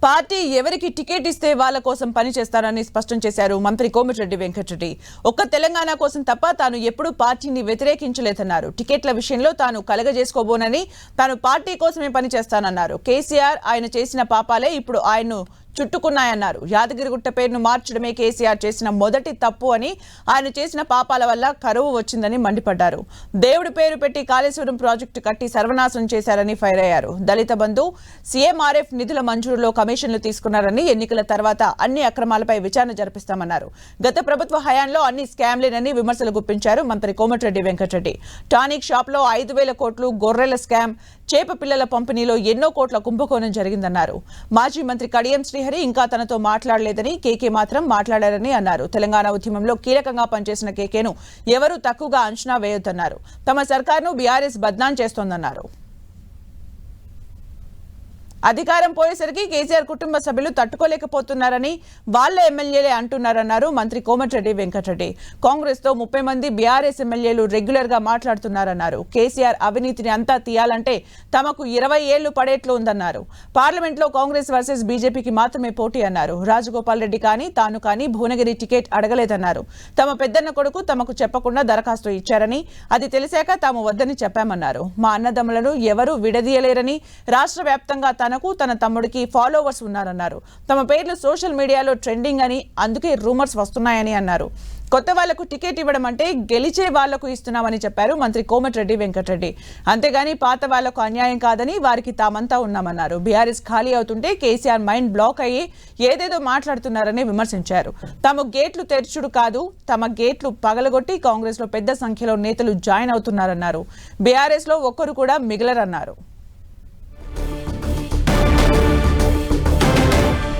Party ఎవరికి ticket ఇస్తే వాళ్ళ కోసం పని చేస్తారని స్పష్టం చేశారు మంత్రి కోమటిరెడ్డి వెంకటరెడ్డి. ఒక్క తెలంగాణ కోసం తప్ప తాను ఎప్పుడూ పార్టీని వ్యతిరేకించలేదన్నారు. టికెట్ల విషయంలో తాను కలగజేసుకోబోనని, తాను పార్టీ కోసమే పని చేస్తానన్నారు. కేసీఆర్ ఆయన చేసిన పాపాలే ఇప్పుడు ఆయన్ను చుట్టుకున్నాయన్నారు. యాదగిరిగుట్ట పేరును మార్చడమే కేసీఆర్ చేసిన మొదటి తప్పు అని, ఆయన చేసిన పాపాల వల్ల కరువు వచ్చిందని మండిపడ్డారు. దేవుడి పేరు పెట్టి కాళేశ్వరం ప్రాజెక్టు కట్టి సర్వనాశనం చేశారని ఫైర్ అయ్యారు. దళిత బంధు, సీఎంఆర్ఎఫ్ నిధుల మంజూరులో కమిషన్లు తీసుకున్నారని, ఎన్నికల తర్వాత అన్ని అక్రమాలపై విచారణ జరిపిస్తామన్నారు. గత ప్రభుత్వ హయాంలో అన్ని స్కామ్లేనని విమర్శలు గుప్పించారు మంత్రి కోమటిరెడ్డి వెంకటరెడ్డి. టానిక్ షాప్లో 5,000 కోట్లు గొర్రెల స్కామ్, చేప పిల్లల పంపిణీలో ఎన్నో కోట్ల కుంభకోణం జరిగిందన్నారు. మాజీ మంత్రి కడియం శ్రీహరి ఇంకా తనతో మాట్లాడలేదని, కేకే మాత్రం మాట్లాడారని అన్నారు. తెలంగాణ ఉద్యమంలో కీలకంగా పనిచేసిన కేకేను ఎవరూ తక్కువగా అంచనా వేయొద్దన్నారు. తమ సర్కార్ను బీఆర్ఎస్ బద్నాం చేస్తోందన్నారు. అధికారం పోయేసరికి కేసీఆర్ కుటుంబ సభ్యులు తట్టుకోలేకపోతున్నారని వాళ్ళ ఎమ్మెల్యేలే అంటున్నారన్నారు మంత్రి కోమటిరెడ్డి వెంకటరెడ్డి. కాంగ్రెస్ తో 30 మంది బీఆర్ఎస్ ఎమ్మెల్యేలు రెగ్యులర్ గా మాట్లాడుతున్నారన్నారు. కేసీఆర్ అవినీతిని అంతా తీయాలంటే తమకు 20 ఏళ్లు పడేట్లు ఉందన్నారు. పార్లమెంట్ లో కాంగ్రెస్ వర్సెస్ బీజేపీకి మాత్రమే పోటీ అన్నారు. రాజగోపాల్ రెడ్డి కానీ తాను కానీ భువనగిరి టికెట్ అడగలేదన్నారు. తమ పెద్దన్న కొడుకు తమకు చెప్పకుండా దరఖాస్తు ఇచ్చారని, అది తెలిసాక తాము వద్దని చెప్పామన్నారు. మా అన్నదమ్ములను ఎవరూ విడదీయలేరని, రాష్ట్ర వ్యాప్తంగా తన తమ్ముడికి ఫాలోవర్స్ ఉన్నారన్నారు. తమ పేర్లు సోషల్ మీడియాలో ట్రెండింగ్ అని, అందుకే రూమర్స్ వస్తున్నాయని అన్నారు. కొత్త వాళ్లకు టికెట్ ఇవ్వడం అంటే గెలిచే వాళ్లకు ఇస్తున్నామని చెప్పారు మంత్రి కోమటిరెడ్డి వెంకటరెడ్డి. అంతేగాని పాత వాళ్లకు అన్యాయం కాదని, వారికి తామంతా ఉన్నామన్నారు. బీఆర్ఎస్ ఖాళీ అవుతుంటే కేసీఆర్ మైండ్ బ్లాక్ అయ్యి ఏదేదో మాట్లాడుతున్నారని విమర్శించారు. తమ గేట్లు తెరుచుడు కాదు, తమ గేట్లు పగలగొట్టి కాంగ్రెస్ లో పెద్ద సంఖ్యలో నేతలు జాయిన్ అవుతున్నారన్నారు. బీఆర్ఎస్ లో ఒక్కరు కూడా మిగలరన్నారు.